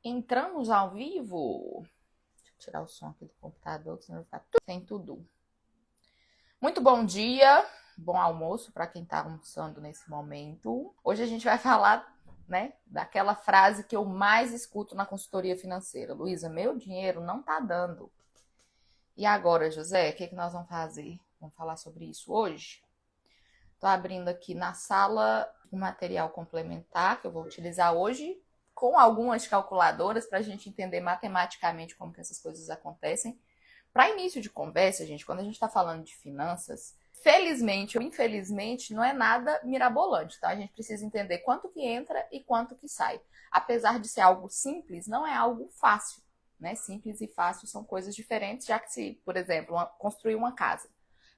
Entramos ao vivo. Deixa eu tirar o som aqui do computador, senão vai ficar tudo sem tudo. Muito bom dia, bom almoço para quem está almoçando nesse momento. Hoje a gente vai falar, né, daquela frase que eu mais escuto na consultoria financeira. Luísa, meu dinheiro não tá dando. E agora, José, o que nós vamos fazer? Vamos falar sobre isso hoje? Estou abrindo aqui na sala o material complementar que eu vou utilizar hoje com algumas calculadoras para a gente entender matematicamente como que essas coisas acontecem. Para início de conversa, gente, quando a gente está falando de finanças, felizmente ou infelizmente, não é nada mirabolante, tá? A gente precisa entender quanto que entra e quanto que sai. Apesar de ser algo simples, não é algo fácil, né? Simples e fácil são coisas diferentes, já que se, por exemplo, construir uma casa,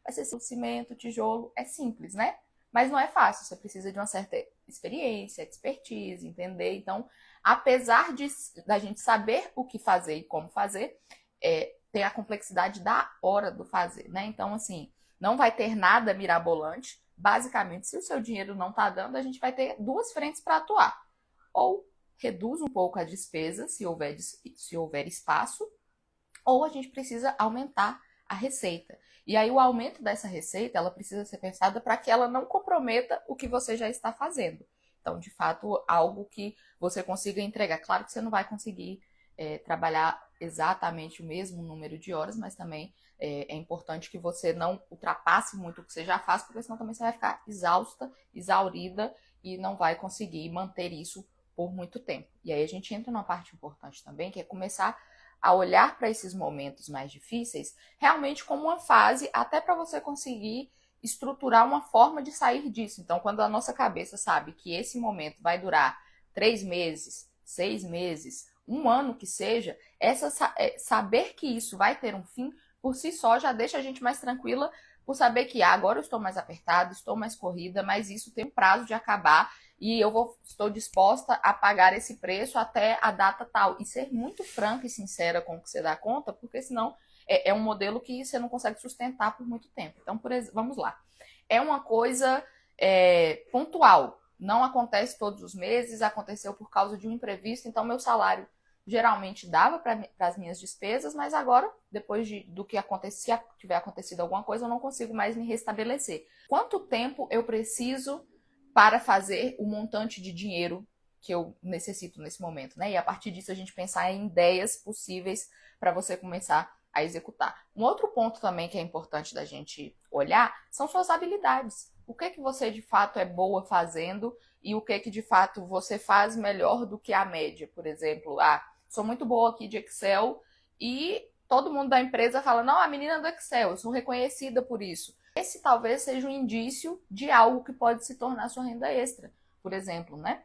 vai ser cimento, tijolo, é simples, né? Mas não é fácil, você precisa de uma certa experiência, expertise, entender. Então, apesar da gente saber o que fazer e como fazer, tem a complexidade da hora do fazer, né? Então, assim, não vai ter nada mirabolante. Basicamente, se o seu dinheiro não está dando, a gente vai ter duas frentes para atuar. Ou reduz um pouco a despesa, se houver espaço, ou a gente precisa aumentar a receita. E aí o aumento dessa receita, ela precisa ser pensada para que ela não comprometa o que você já está fazendo. Então, de fato, algo que você consiga entregar. Claro que você não vai conseguir trabalhar exatamente o mesmo número de horas, mas também é importante que você não ultrapasse muito o que você já faz, porque senão também você vai ficar exausta, exaurida e não vai conseguir manter isso por muito tempo. E aí a gente entra numa parte importante também, que é começar a olhar para esses momentos mais difíceis realmente como uma fase, até para você conseguir estruturar uma forma de sair disso. Então, quando a nossa cabeça sabe que esse momento vai durar 3 meses, 6 meses, um ano que seja, saber que isso vai ter um fim, por si só, já deixa a gente mais tranquila por saber que agora eu estou mais apertada, estou mais corrida, mas isso tem um prazo de acabar e estou disposta a pagar esse preço até a data tal. E ser muito franca e sincera com o que você dá conta, porque senão é um modelo que você não consegue sustentar por muito tempo. Então, vamos lá. É uma coisa pontual. Não acontece todos os meses, aconteceu por causa de um imprevisto, então meu salário geralmente dava para as minhas despesas, mas agora, depois do que acontecer, se tiver acontecido alguma coisa, eu não consigo mais me restabelecer. Quanto tempo eu preciso para fazer o montante de dinheiro que eu necessito nesse momento, né? E a partir disso a gente pensar em ideias possíveis para você começar a executar. Um outro ponto também que é importante da gente olhar são suas habilidades. O que você de fato é boa fazendo e o que de fato você faz melhor do que a média. Por exemplo, sou muito boa aqui de Excel e todo mundo da empresa fala, não, a menina do Excel, eu sou reconhecida por isso. Esse talvez seja um indício de algo que pode se tornar sua renda extra, por exemplo, né?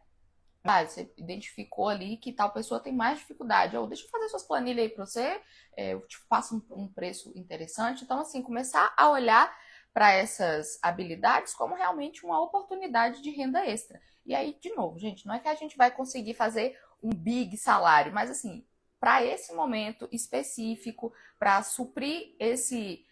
Você identificou ali que tal pessoa tem mais dificuldade. Ou deixa eu fazer suas planilhas aí para você, eu te passo um preço interessante. Então, assim, começar a olhar para essas habilidades como realmente uma oportunidade de renda extra. E aí, de novo, gente, não é que a gente vai conseguir fazer um big salário, mas assim, para esse momento específico, para suprir esse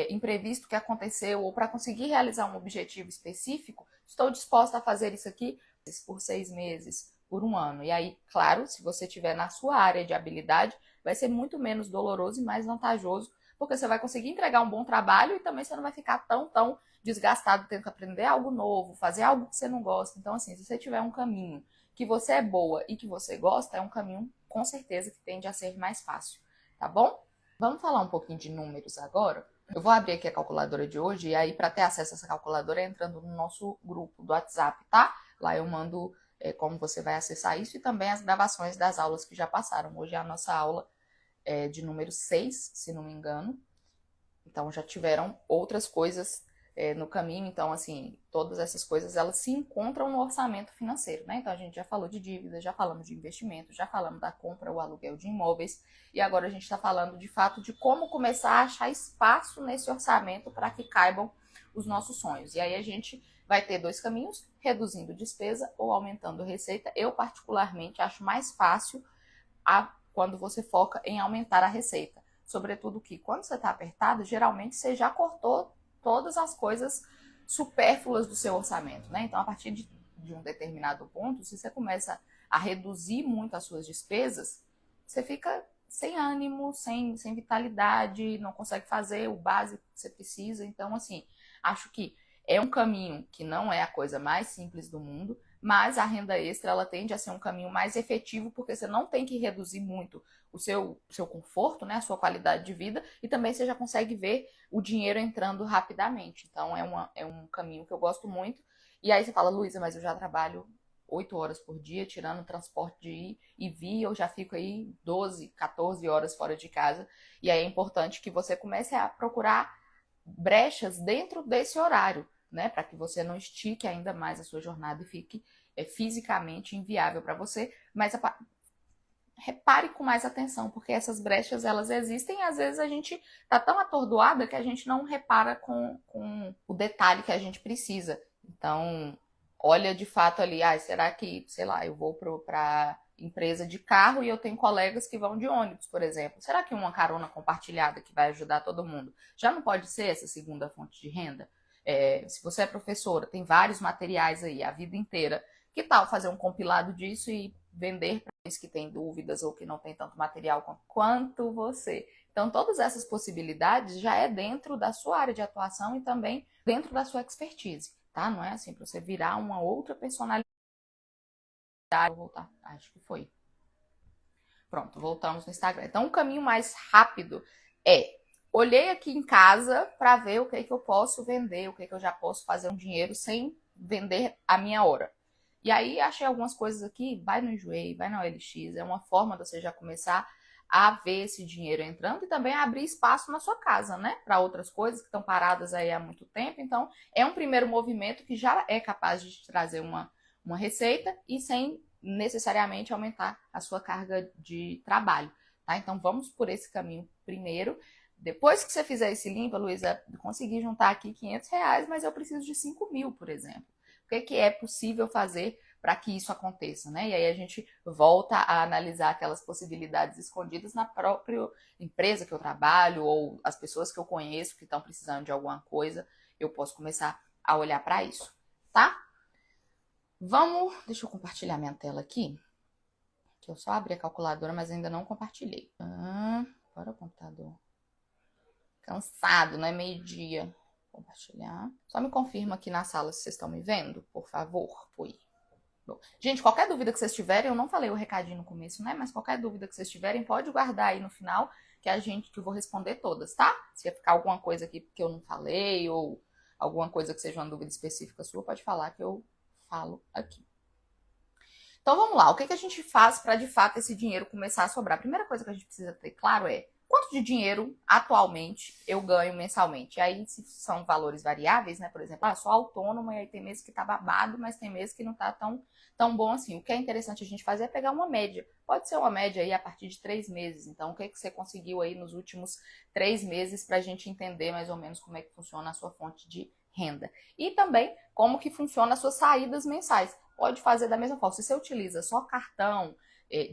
imprevisto que aconteceu ou para conseguir realizar um objetivo específico, estou disposta a fazer isso aqui por 6 meses, por um ano. E aí, claro, se você tiver na sua área de habilidade, vai ser muito menos doloroso e mais vantajoso, porque você vai conseguir entregar um bom trabalho e também você não vai ficar tão desgastado tendo que aprender algo novo, fazer algo que você não gosta. Então, assim, se você tiver um caminho que você é boa e que você gosta, é um caminho com certeza que tende a ser mais fácil, tá bom? Vamos falar um pouquinho de números agora. Eu vou abrir aqui a calculadora de hoje e aí, para ter acesso a essa calculadora, é entrando no nosso grupo do WhatsApp, tá? Lá eu mando como você vai acessar isso e também as gravações das aulas que já passaram. Hoje é a nossa aula de número 6, se não me engano. Então já tiveram outras coisas no caminho. Então, assim, todas essas coisas elas se encontram no orçamento financeiro, né? Então a gente já falou de dívidas, já falamos de investimento, já falamos da compra ou aluguel de imóveis. E agora a gente está falando de fato de como começar a achar espaço nesse orçamento para que caibam os nossos sonhos. E aí a gente vai ter dois caminhos, reduzindo despesa ou aumentando receita. Eu, particularmente, acho mais fácil quando você foca em aumentar a receita. Sobretudo que quando você está apertado, geralmente você já cortou todas as coisas supérfluas do seu orçamento, né? Então, a partir de um determinado ponto, se você começa a reduzir muito as suas despesas, você fica sem ânimo, sem vitalidade, não consegue fazer o básico que você precisa. Então, assim, acho que é um caminho que não é a coisa mais simples do mundo, mas a renda extra ela tende a ser um caminho mais efetivo, porque você não tem que reduzir muito o seu conforto, né, a sua qualidade de vida, e também você já consegue ver o dinheiro entrando rapidamente. Então, é um caminho que eu gosto muito. E aí você fala, Luísa, mas eu já trabalho 8 horas por dia, tirando o transporte de ir e vir, eu já fico aí 12, 14 horas fora de casa. E aí é importante que você comece a procurar brechas dentro desse horário, né? Para que você não estique ainda mais a sua jornada e fique fisicamente inviável para você. Mas repare com mais atenção, porque essas brechas elas existem e às vezes a gente tá tão atordoada que a gente não repara com o detalhe que a gente precisa. Então, olha de fato ali, será que, sei lá, eu vou para empresa de carro e eu tenho colegas que vão de ônibus, por exemplo. Será que uma carona compartilhada que vai ajudar todo mundo já não pode ser essa segunda fonte de renda? Se você é professora, tem vários materiais aí a vida inteira. Que tal fazer um compilado disso e vender para aqueles que têm dúvidas ou que não tem tanto material quanto você? Então, todas essas possibilidades já é dentro da sua área de atuação e também dentro da sua expertise, tá? Não é assim para você virar uma outra personalidade. Vou voltar, acho que foi. Pronto, voltamos no Instagram. Então, o caminho mais rápido é: olhei aqui em casa para ver o que eu posso vender, o que eu já posso fazer um dinheiro sem vender a minha hora. E aí achei algumas coisas aqui, vai no Enjoei, vai na OLX, é uma forma de você já começar a ver esse dinheiro entrando e também abrir espaço na sua casa, né? Para outras coisas que estão paradas aí há muito tempo. Então, é um primeiro movimento que já é capaz de te trazer uma receita e sem necessariamente aumentar a sua carga de trabalho, tá? Então, vamos por esse caminho primeiro. Depois que você fizer esse limpa, Luísa, consegui juntar aqui R$ 500, mas eu preciso de 5.000, por exemplo. O que é possível fazer para que isso aconteça, né? E aí a gente volta a analisar aquelas possibilidades escondidas na própria empresa que eu trabalho ou as pessoas que eu conheço que estão precisando de alguma coisa, eu posso começar a olhar para isso, tá? Deixa eu compartilhar minha tela aqui, que eu só abri a calculadora, mas ainda não compartilhei. Bora o computador. Cansado, né? Meio-dia. Compartilhar. Só me confirma aqui na sala se vocês estão me vendo, por favor. Fui. Bom, gente, qualquer dúvida que vocês tiverem, eu não falei o recadinho no começo, né? Mas qualquer dúvida que vocês tiverem, pode guardar aí no final, que eu vou responder todas, tá? Se ficar alguma coisa aqui que eu não falei, ou alguma coisa que seja uma dúvida específica sua, pode falar que eu falo aqui. Então vamos lá, o que a gente faz para de fato esse dinheiro começar a sobrar? A primeira coisa que a gente precisa ter claro é quanto de dinheiro atualmente eu ganho mensalmente. E aí, se são valores variáveis, né? Por exemplo, eu sou autônoma e aí tem meses que tá babado, mas tem meses que não tá tão bom assim. O que é interessante a gente fazer é pegar uma média. Pode ser uma média aí a partir de 3 meses. Então, o que você conseguiu aí nos últimos 3 meses para a gente entender mais ou menos como é que funciona a sua fonte de renda. E também como que funciona as suas saídas mensais. Pode fazer da mesma forma. Se você utiliza só cartão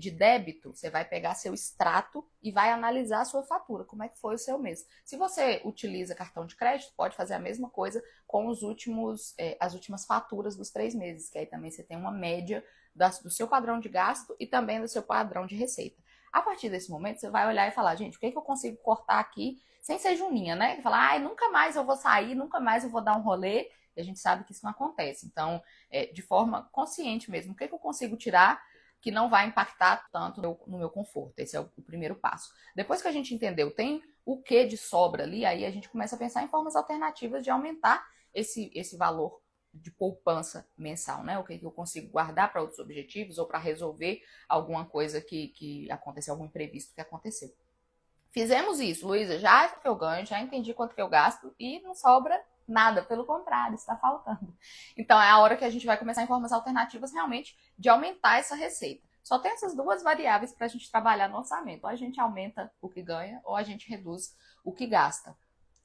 de débito, você vai pegar seu extrato e vai analisar a sua fatura, como é que foi o seu mês. Se você utiliza cartão de crédito, pode fazer a mesma coisa com as últimas faturas dos 3 meses, que aí também você tem uma média do seu padrão de gasto e também do seu padrão de receita. A partir desse momento, você vai olhar e falar, gente, o que eu consigo cortar aqui sem ser juninha, né? Falar, nunca mais eu vou sair, nunca mais eu vou dar um rolê, e a gente sabe que isso não acontece. Então, de forma consciente mesmo, o que eu consigo tirar que não vai impactar tanto no meu conforto. Esse é o primeiro passo. Depois que a gente entendeu, tem o que de sobra ali, aí a gente começa a pensar em formas alternativas de aumentar esse valor de poupança mensal, né? O que eu consigo guardar para outros objetivos ou para resolver alguma coisa que aconteceu, algum imprevisto que aconteceu. Fizemos isso, Luísa, já que eu ganho, já entendi quanto que eu gasto e não sobra nada, pelo contrário, está faltando. Então é a hora que a gente vai começar em formas alternativas realmente de aumentar essa receita. Só tem essas duas variáveis para a gente trabalhar no orçamento. Ou a gente aumenta o que ganha ou a gente reduz o que gasta,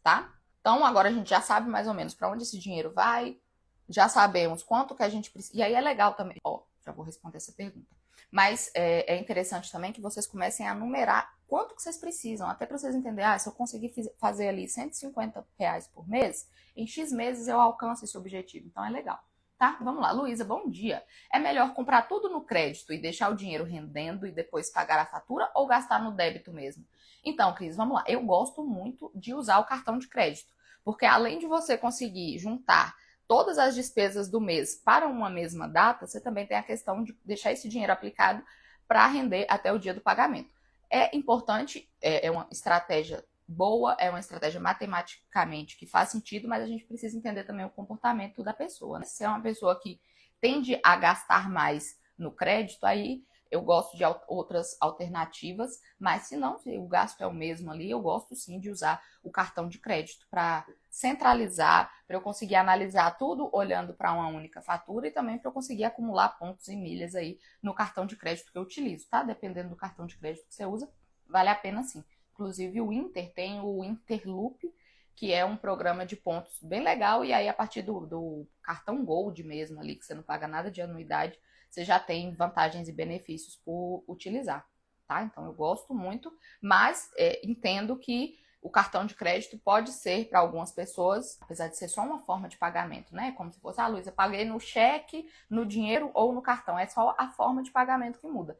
tá? Então agora a gente já sabe mais ou menos para onde esse dinheiro vai, já sabemos quanto que a gente precisa. E aí é legal também, já vou responder essa pergunta. Mas é interessante também que vocês comecem a numerar quanto que vocês precisam, até para vocês entenderem, se eu conseguir fazer ali R$ 150 por mês, em X meses eu alcanço esse objetivo. Então é legal. Tá? Vamos lá. Luísa, bom dia. É melhor comprar tudo no crédito e deixar o dinheiro rendendo e depois pagar a fatura ou gastar no débito mesmo? Então, Cris, vamos lá. Eu gosto muito de usar o cartão de crédito, porque além de você conseguir juntar todas as despesas do mês para uma mesma data, você também tem a questão de deixar esse dinheiro aplicado para render até o dia do pagamento. É importante, é uma estratégia boa, é uma estratégia matematicamente que faz sentido, mas a gente precisa entender também o comportamento da pessoa, né? Se é uma pessoa que tende a gastar mais no crédito, aí eu gosto de outras alternativas, mas se não, se o gasto é o mesmo ali, eu gosto sim de usar o cartão de crédito para centralizar, para eu conseguir analisar tudo olhando para uma única fatura e também para eu conseguir acumular pontos e milhas aí no cartão de crédito que eu utilizo, tá? Dependendo do cartão de crédito que você usa, vale a pena sim. Inclusive o Inter tem o Interloop, que é um programa de pontos bem legal, e aí a partir do cartão Gold mesmo ali, que você não paga nada de anuidade, você já tem vantagens e benefícios por utilizar, tá? Então eu gosto muito, mas entendo que o cartão de crédito pode ser para algumas pessoas, apesar de ser só uma forma de pagamento, né? Como se fosse, ah, Luísa, paguei no cheque, no dinheiro ou no cartão. É só a forma de pagamento que muda.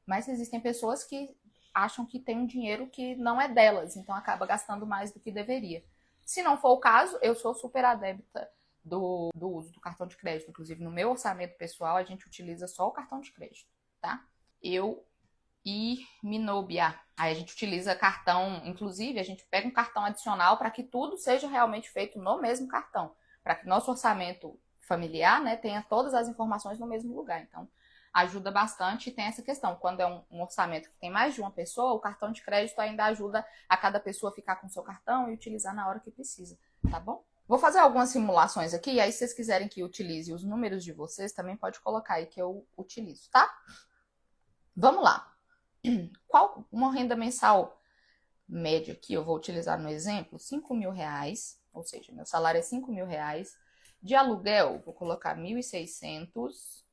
Mas existem pessoas que acham que tem um dinheiro que não é delas, então acaba gastando mais do que deveria. Se não for o caso, eu sou super adepta do uso do cartão de crédito. Inclusive, no meu orçamento pessoal, a gente utiliza só o cartão de crédito, tá? Eu e Minobia. Aí a gente utiliza cartão, inclusive, a gente pega um cartão adicional para que tudo seja realmente feito no mesmo cartão, para que nosso orçamento familiar, né, tenha todas as informações no mesmo lugar. Então, ajuda bastante e tem essa questão. Quando é um orçamento que tem mais de uma pessoa, o cartão de crédito ainda ajuda a cada pessoa ficar com o seu cartão e utilizar na hora que precisa, tá bom? Vou fazer algumas simulações aqui, e aí se vocês quiserem que eu utilize os números de vocês, também pode colocar aí que eu utilizo, tá? Vamos lá. Qual uma renda mensal média aqui, eu vou utilizar no exemplo, R$ 5.000, ou seja, meu salário é R$ 5.000. De aluguel, vou colocar 1.600,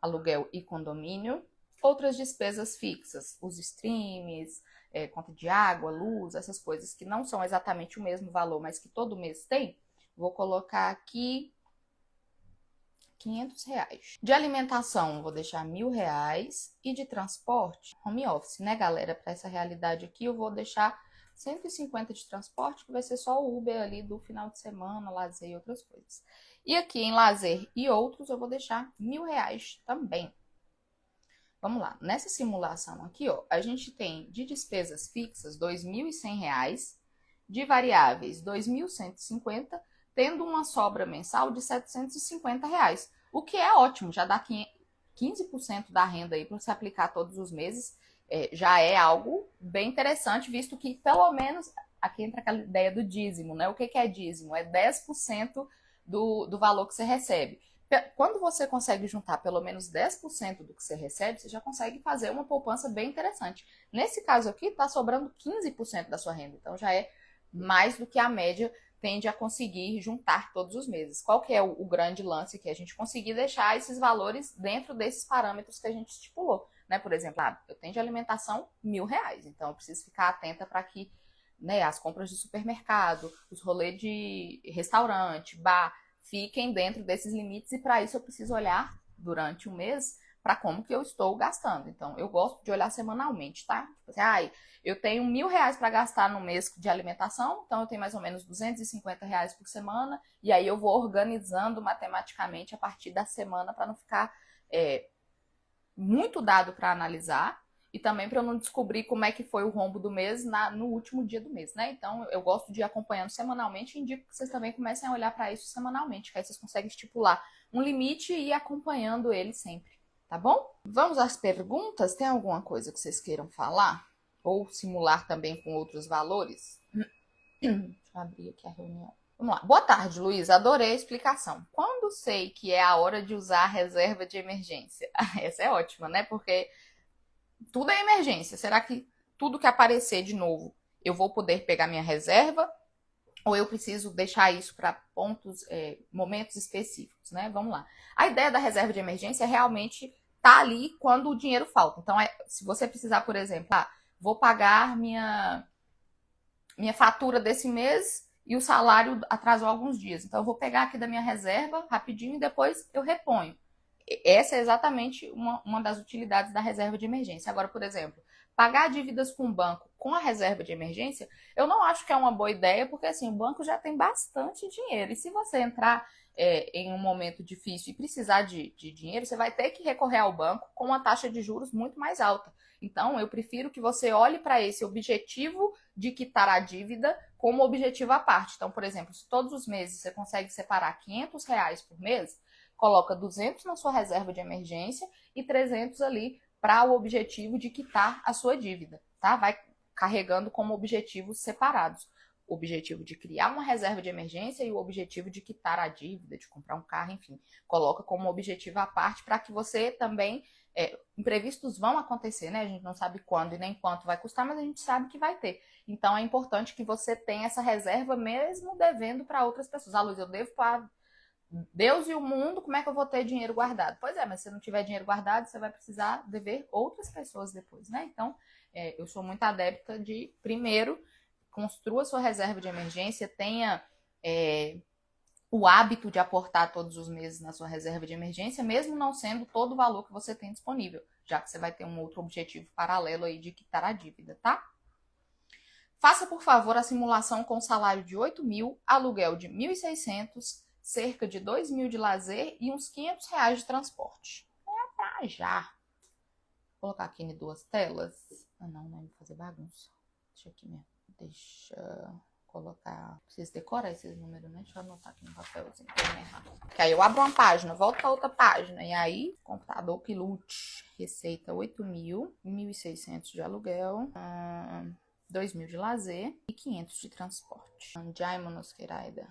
aluguel e condomínio. Outras despesas fixas, os streams, conta de água, luz, essas coisas que não são exatamente o mesmo valor, mas que todo mês tem, vou colocar aqui R$ 500. De alimentação, vou deixar R$ 1.000. E de transporte, home office, né, galera? Para essa realidade aqui, eu vou deixar 150 de transporte, que vai ser só o Uber ali do final de semana, lazer e outras coisas. E aqui em lazer e outros, eu vou deixar R$ 1.000 também. Vamos lá. Nessa simulação aqui, ó, a gente tem de despesas fixas R$ 2.100, de variáveis R$ 2.150, tendo uma sobra mensal de R$ 750, o que é ótimo, já dá 15% da renda aí para você aplicar todos os meses, já é algo bem interessante, visto que pelo menos, aqui entra aquela ideia do dízimo, né? O que é dízimo? É 10% do valor que você recebe. Quando você consegue juntar pelo menos 10% do que você recebe, você já consegue fazer uma poupança bem interessante. Nesse caso aqui, está sobrando 15% da sua renda, então já é mais do que a média tende a conseguir juntar todos os meses. Qual que é o grande lance aqui? A gente conseguir deixar esses valores dentro desses parâmetros que a gente estipulou, né? Por exemplo, eu tenho de alimentação R$ 1.000, então eu preciso ficar atenta para que, né, as compras de supermercado, os rolês de restaurante, bar, fiquem dentro desses limites, e para isso eu preciso olhar durante o mês para como que eu estou gastando. Então, eu gosto de olhar semanalmente, tá? Tipo assim, eu tenho R$ 1.000 para gastar no mês de alimentação, então eu tenho mais ou menos R$ 250 por semana, e aí eu vou organizando matematicamente a partir da semana para não ficar muito dado para analisar, e também para eu não descobrir como é que foi o rombo do mês no último dia do mês, né? Então, eu gosto de ir acompanhando semanalmente e indico que vocês também comecem a olhar para isso semanalmente, que aí vocês conseguem estipular um limite e ir acompanhando ele sempre, tá bom? Vamos às perguntas? Tem alguma coisa que vocês queiram falar? Ou simular também com outros valores? Deixa eu abrir aqui a reunião. Vamos lá. Boa tarde, Luiz. Adorei a explicação. Quando sei que é a hora de usar a reserva de emergência? Essa é ótima, né? Porque tudo é emergência. Será que tudo que aparecer de novo, eu vou poder pegar minha reserva? Ou eu preciso deixar isso para pontos, momentos específicos, né? Vamos lá. A ideia da reserva de emergência é realmente estar ali quando o dinheiro falta. Então, se você precisar, por exemplo, vou pagar minha fatura desse mês e o salário atrasou alguns dias. Então, eu vou pegar aqui da minha reserva rapidinho e depois eu reponho. Essa é exatamente uma das utilidades da reserva de emergência. Agora, por exemplo, pagar dívidas com o banco com a reserva de emergência, eu não acho que é uma boa ideia, porque assim, o banco já tem bastante dinheiro. E se você entrar em um momento difícil e precisar de dinheiro, você vai ter que recorrer ao banco com uma taxa de juros muito mais alta. Então, eu prefiro que você olhe para esse objetivo de quitar a dívida como objetivo à parte. Então, por exemplo, se todos os meses você consegue separar R$ 500 por mês, coloca 200 na sua reserva de emergência e 300 ali para o objetivo de quitar a sua dívida, tá? Vai carregando como objetivos separados. O objetivo de criar uma reserva de emergência e o objetivo de quitar a dívida, de comprar um carro, enfim. Coloca como objetivo à parte para que você também... imprevistos vão acontecer, né? A gente não sabe quando e nem quanto vai custar, mas a gente sabe que vai ter. Então, é importante que você tenha essa reserva mesmo devendo para outras pessoas. Ah, Luiz, eu devo para Deus e o mundo, como é que eu vou ter dinheiro guardado? Pois é, mas se não tiver dinheiro guardado, você vai precisar dever outras pessoas depois, né? Então, eu sou muito adepta de, primeiro, construa sua reserva de emergência, tenha o hábito de aportar todos os meses na sua reserva de emergência, mesmo não sendo todo o valor que você tem disponível, já que você vai ter um outro objetivo paralelo aí de quitar a dívida, tá? Faça, por favor, a simulação com salário de 8.000, aluguel de 1.600, cerca de 2.000 de lazer e uns R$ 500 de transporte. É pra já. Vou colocar aqui em 2 telas. Ah, não vou fazer bagunça. Deixa aqui mesmo. Deixa colocar... Preciso decorar esses números, né? Deixa eu anotar aqui no papelzinho pra não errar. Porque aí eu abro uma página, volto pra outra página. E aí, computador que lute. Receita 8.000, 1.600 de aluguel, 2.000 de lazer e 500 de transporte. Jai Monosqueraida.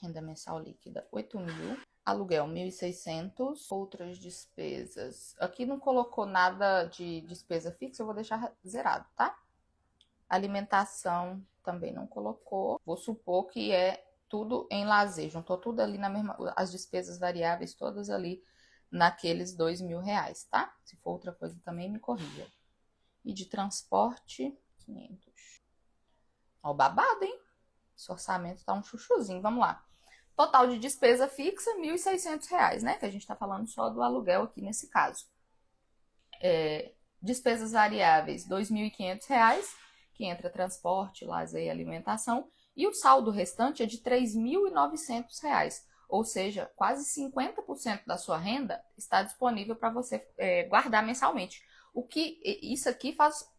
Renda mensal líquida 8.000. Aluguel 1.600. Outras despesas. Aqui não colocou nada de despesa fixa, eu vou deixar zerado, tá? Alimentação também não colocou. Vou supor que é tudo em lazer. Juntou tudo ali na mesma... As despesas variáveis todas ali naqueles R$ 2.000, tá? Se for outra coisa também me corrija. E de transporte, 500. Ó, babado, hein? Esse orçamento tá um chuchuzinho. Vamos lá. Total de despesa fixa, R$ 1.600, né? Que a gente tá falando só do aluguel aqui nesse caso. Despesas variáveis, R$ 2.500, que entra transporte, lazer e alimentação. E o saldo restante é de R$ 3.900. Ou seja, quase 50% da sua renda está disponível para você guardar mensalmente. O que isso aqui faz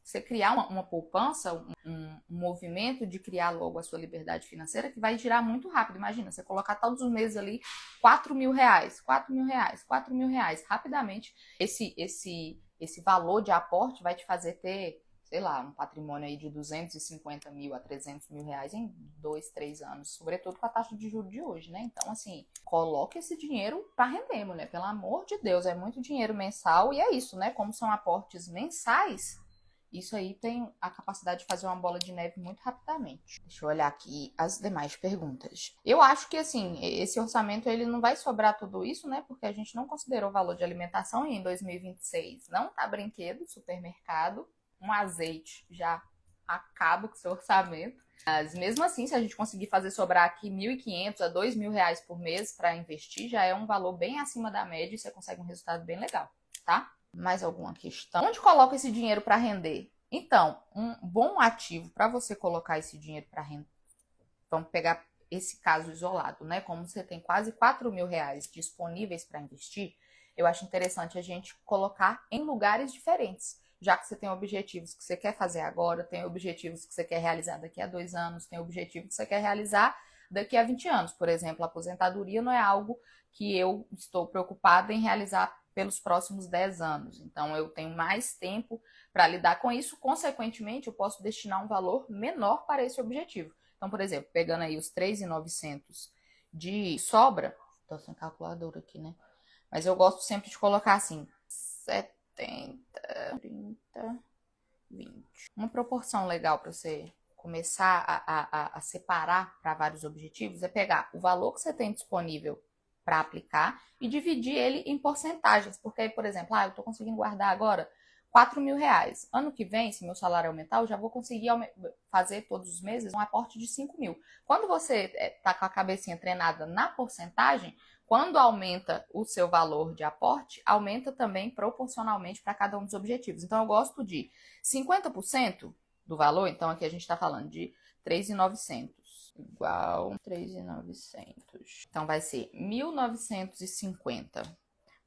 você criar uma poupança, um movimento de criar logo a sua liberdade financeira que vai girar muito rápido. Imagina, você colocar todos os meses ali R$ 4.000, R$ 4.000. Rapidamente, esse valor de aporte vai te fazer ter, sei lá, um patrimônio aí de 250 mil a 300 mil reais em 2, 3 anos, sobretudo com a taxa de juros de hoje, né? Então, assim, coloque esse dinheiro para render, mulher, pelo amor de Deus, é muito dinheiro mensal e é isso, né? Como são aportes mensais, isso aí tem a capacidade de fazer uma bola de neve muito rapidamente. Deixa eu olhar aqui as demais perguntas. Eu acho que, assim, esse orçamento ele não vai sobrar tudo isso, né? Porque a gente não considerou o valor de alimentação e em 2026 não tá brinquedo, supermercado, um azeite já acaba com o seu orçamento. Mas mesmo assim, se a gente conseguir fazer sobrar aqui 1.500 a 2.000 reais por mês para investir, já é um valor bem acima da média e você consegue um resultado bem legal, tá? Mais alguma questão? Onde coloca esse dinheiro para render? Então, um bom ativo para você colocar esse dinheiro para render. Vamos pegar esse caso isolado, né? Como você tem quase 4.000 reais disponíveis para investir, eu acho interessante a gente colocar em lugares diferentes. Já que você tem objetivos que você quer fazer agora, tem objetivos que você quer realizar daqui a 2 anos, tem objetivos que você quer realizar daqui a 20 anos. Por exemplo, a aposentadoria não é algo que eu estou preocupada em realizar pelos próximos 10 anos. Então, eu tenho mais tempo para lidar com isso. Consequentemente, eu posso destinar um valor menor para esse objetivo. Então, por exemplo, pegando aí os 3.900 de sobra, estou sem calculadora aqui, né? Mas eu gosto sempre de colocar assim, 70, 30, 20. Uma proporção legal para você começar a separar para vários objetivos é pegar o valor que você tem disponível para aplicar e dividir ele em porcentagens. Porque aí, por exemplo, eu estou conseguindo guardar agora R$ 4.000. Ano que vem, se meu salário aumentar, eu já vou conseguir fazer todos os meses um aporte de 5.000. Quando você tá com a cabecinha treinada na porcentagem, quando aumenta o seu valor de aporte, aumenta também proporcionalmente para cada um dos objetivos. Então, eu gosto de 50% do valor. Então, aqui a gente está falando de 3.900 igual 3.900. Então, vai ser 1.950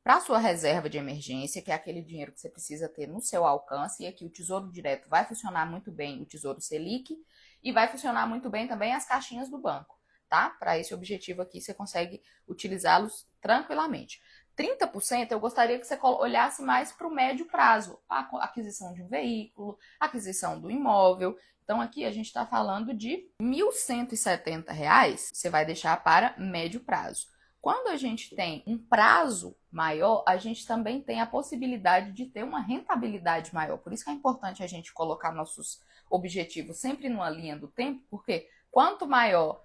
para sua reserva de emergência, que é aquele dinheiro que você precisa ter no seu alcance. E aqui o Tesouro Direto vai funcionar muito bem, o Tesouro Selic, e vai funcionar muito bem também as caixinhas do banco, tá? Para esse objetivo aqui, você consegue utilizá-los tranquilamente. 30% eu gostaria que você olhasse mais para o médio prazo, a aquisição de um veículo, aquisição do imóvel. Então, aqui a gente está falando de R$ 1.170, você vai deixar para médio prazo. Quando a gente tem um prazo maior, a gente também tem a possibilidade de ter uma rentabilidade maior. Por isso que é importante a gente colocar nossos objetivos sempre numa linha do tempo, porque quanto maior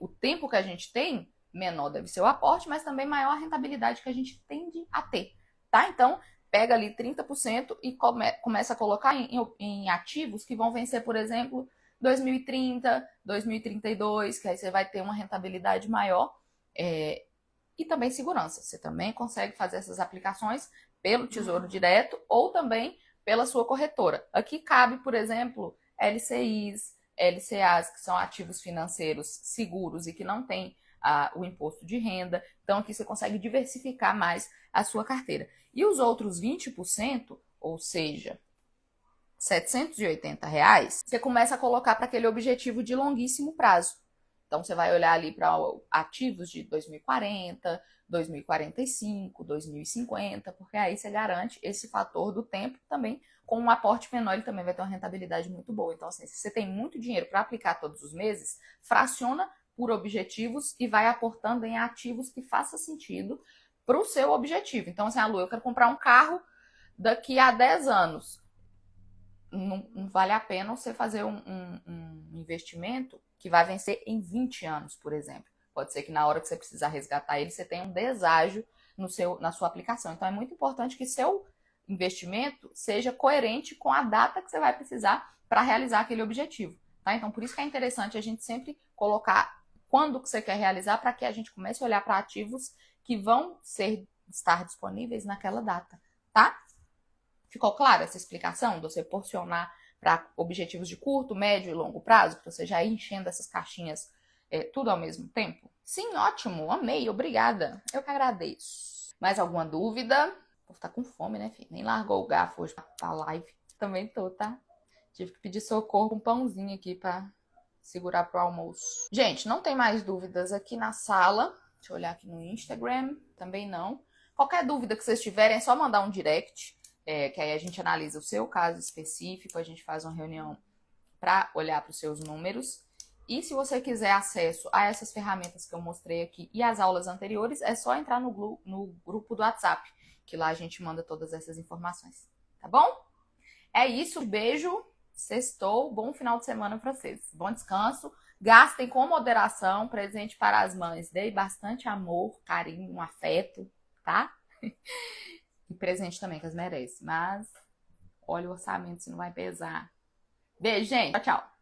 o tempo que a gente tem, menor deve ser o aporte, mas também maior a rentabilidade que a gente tende a ter, tá? Então, pega ali 30% e começa a colocar em ativos que vão vencer, por exemplo, 2030, 2032, que aí você vai ter uma rentabilidade maior. E também segurança. Você também consegue fazer essas aplicações pelo Tesouro Direto ou também pela sua corretora. Aqui cabe, por exemplo, LCIs, LCAs, que são ativos financeiros seguros e que não têm o imposto de renda. Então, aqui você consegue diversificar mais a sua carteira. E os outros 20%, ou seja, R$ 780, você começa a colocar para aquele objetivo de longuíssimo prazo. Então, você vai olhar ali para ativos de 2040, 2045, 2050, porque aí você garante esse fator do tempo também. Com um aporte menor, ele também vai ter uma rentabilidade muito boa. Então, assim, se você tem muito dinheiro para aplicar todos os meses, fraciona por objetivos e vai aportando em ativos que faça sentido para o seu objetivo. Então, assim, Lu, eu quero comprar um carro daqui a 10 anos. Não vale a pena você fazer um investimento que vai vencer em 20 anos, por exemplo. Pode ser que na hora que você precisar resgatar ele, você tenha um deságio na sua aplicação. Então, é muito importante que seu investimento seja coerente com a data que você vai precisar para realizar aquele objetivo, tá? Então, por isso que é interessante a gente sempre colocar quando que você quer realizar, para que a gente comece a olhar para ativos que vão estar disponíveis naquela data, tá? Ficou clara essa explicação de você porcionar para objetivos de curto, médio e longo prazo, para você já ir enchendo essas caixinhas tudo ao mesmo tempo? Sim, ótimo, amei, obrigada. Eu que agradeço. Mais alguma dúvida? Vou estar com fome, né, filho? Nem largou o garfo hoje pra live. Também tô, tá? Tive que pedir socorro com um pãozinho aqui para segurar pro almoço. Gente, não tem mais dúvidas aqui na sala. Deixa eu olhar aqui no Instagram. Também não. Qualquer dúvida que vocês tiverem, é só mandar um direct. Que aí a gente analisa o seu caso específico, a gente faz uma reunião para olhar para os seus números. E se você quiser acesso a essas ferramentas que eu mostrei aqui e as aulas anteriores, é só entrar no grupo do WhatsApp, que lá a gente manda todas essas informações, tá bom? É isso, beijo, sextou, bom final de semana para vocês. Bom descanso, gastem com moderação, presente para as mães, dê bastante amor, carinho, afeto, tá? E presente também, que elas merecem. Mas olha o orçamento, se não vai pesar. Beijo, gente. Tchau, tchau.